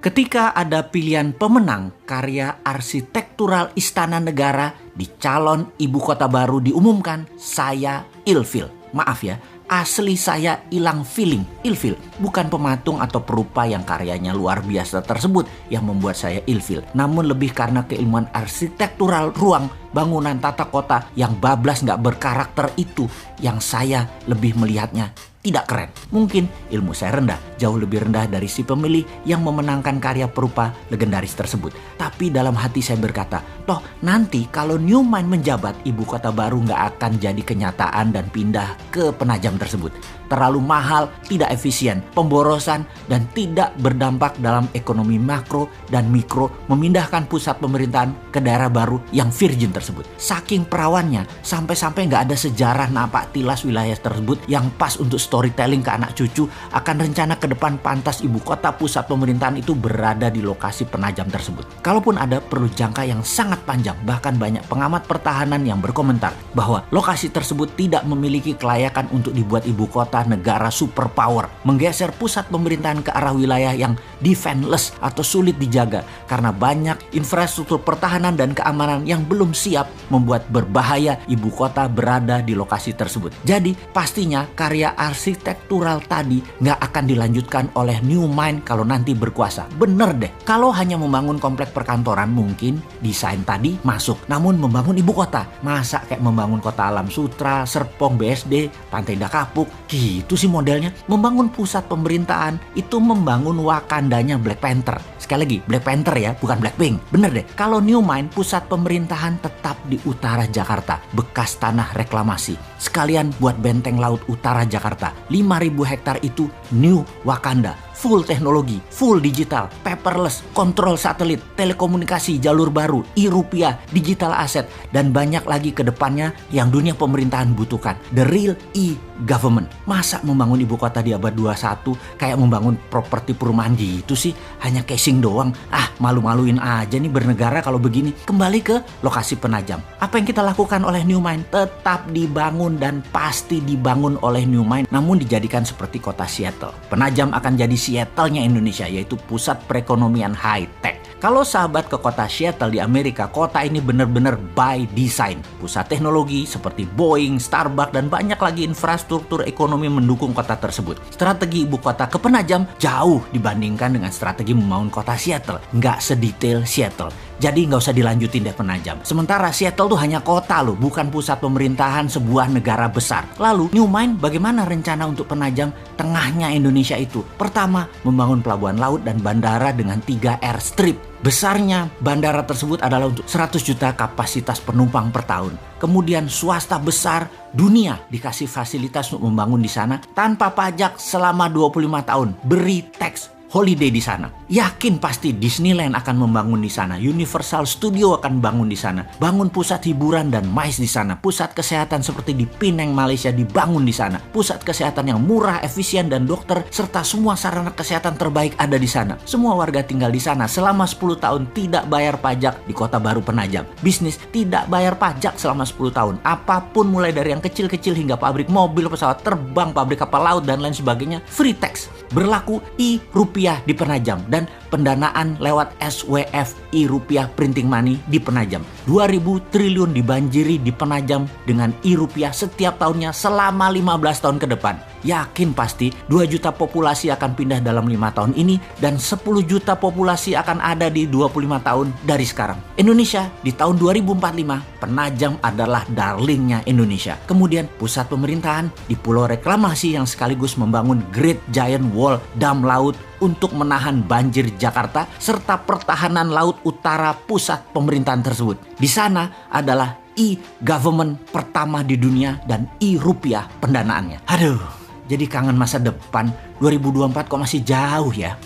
Ketika ada pilihan pemenang karya arsitektural Istana Negara di calon ibu kota baru diumumkan, saya ilfil. Maaf ya, asli saya hilang feeling. Ilfil bukan pematung atau perupa yang karyanya luar biasa tersebut yang membuat saya ilfil, namun lebih karena keilmuan arsitektural ruang, bangunan tata kota yang bablas gak berkarakter itu yang saya lebih melihatnya tidak keren. Mungkin ilmu saya rendah, jauh lebih rendah dari si pemilih yang memenangkan karya perupa legendaris tersebut. Tapi dalam hati saya berkata, toh nanti kalau New Mind menjabat, ibu kota baru gak akan jadi kenyataan dan pindah ke Penajam tersebut. Terlalu mahal, tidak efisien, pemborosan, dan tidak berdampak dalam ekonomi makro dan mikro memindahkan pusat pemerintahan ke daerah baru yang virgin tersebut. Saking perawannya, sampai-sampai nggak ada sejarah napak tilas wilayah tersebut yang pas untuk storytelling ke anak cucu akan rencana ke depan pantas ibu kota pusat pemerintahan itu berada di lokasi Penajam tersebut. Kalaupun ada, perlu jangka yang sangat panjang, bahkan banyak pengamat pertahanan yang berkomentar bahwa lokasi tersebut tidak memiliki kelayakan untuk dibuat ibu kota negara superpower, menggeser pusat pemerintahan ke arah wilayah yang defenseless atau sulit dijaga karena banyak infrastruktur pertahanan dan keamanan yang belum siap, membuat berbahaya ibu kota berada di lokasi tersebut. Jadi pastinya karya arsitektural tadi nggak akan dilanjutkan oleh New Mind kalau nanti berkuasa. Bener deh, kalau hanya membangun komplek perkantoran mungkin desain tadi masuk, namun membangun ibu kota, masa kayak membangun kota Alam Sutra, Serpong, BSD, Pantai Indah Kapuk, gitu sih modelnya. Membangun pusat pemerintahan itu membangun Wakandanya Black Panther. Sekali lagi, Black Panther ya, bukan Blackpink. Bener deh, kalau New Mind pusat pemerintahan tetap di utara Jakarta, bekas tanah reklamasi. Sekalian buat benteng laut utara Jakarta. 5.000 hektar itu New Wakanda. Full teknologi, full digital, paperless, kontrol satelit, telekomunikasi jalur baru, e-rupiah, digital aset, dan banyak lagi ke depannya yang dunia pemerintahan butuhkan. The real e-government. Masa membangun ibu kota di abad 21 kayak membangun properti perumahan gitu sih? Hanya casing doang. Malu-maluin aja nih bernegara kalau begini. Kembali ke lokasi Penajam. Apa yang kita lakukan oleh New Mind? Tetap dibangun dan pasti dibangun oleh New Mind, namun dijadikan seperti kota Seattle. Penajam akan jadi Seattle-nya Indonesia, yaitu pusat perekonomian high-tech. Kalau sahabat ke kota Seattle di Amerika, kota ini benar-benar by design. Pusat teknologi seperti Boeing, Starbucks, dan banyak lagi infrastruktur ekonomi mendukung kota tersebut. Strategi ibu kota ke Penajam jauh dibandingkan dengan strategi membangun kota Seattle. Nggak sedetail Seattle. Jadi nggak usah dilanjutin deh Penajam. Sementara Seattle tuh hanya kota loh, bukan pusat pemerintahan sebuah negara besar. Lalu New Mind bagaimana rencana untuk Penajam tengahnya Indonesia itu? Pertama, membangun pelabuhan laut dan bandara dengan 3 airstrip. Besarnya bandara tersebut adalah untuk 100 juta kapasitas penumpang per tahun. Kemudian swasta besar dunia dikasih fasilitas untuk membangun di sana tanpa pajak selama 25 tahun. Beri tax holiday di sana. Yakin pasti Disneyland akan membangun di sana. Universal Studio akan bangun di sana. Bangun pusat hiburan dan MICE di sana. Pusat kesehatan seperti di Penang, Malaysia dibangun di sana. Pusat kesehatan yang murah, efisien, dan dokter serta semua sarana kesehatan terbaik ada di sana. Semua warga tinggal di sana selama 10 tahun tidak bayar pajak di kota baru Penajam. Bisnis tidak bayar pajak selama 10 tahun. Apapun mulai dari yang kecil-kecil hingga pabrik mobil, pesawat terbang, pabrik kapal laut, dan lain sebagainya. Free tax. Berlaku e-rupiah di Penajam dan pendanaan lewat SWF e-rupiah printing money di Penajam. 2.000 triliun dibanjiri di Penajam dengan e-rupiah setiap tahunnya selama 15 tahun ke depan. Yakin pasti 2 juta populasi akan pindah dalam 5 tahun ini dan 10 juta populasi akan ada di 25 tahun dari sekarang. Indonesia di tahun 2045, Penajam adalah darlingnya Indonesia. Kemudian pusat pemerintahan di Pulau Reklamasi yang sekaligus membangun Great Giant Wall, dam laut untuk menahan banjir Jakarta serta pertahanan laut utara pusat pemerintahan tersebut. Di sana adalah e-government pertama di dunia dan e-rupiah pendanaannya. Aduh, jadi kangen masa depan. 2024 kok masih jauh ya.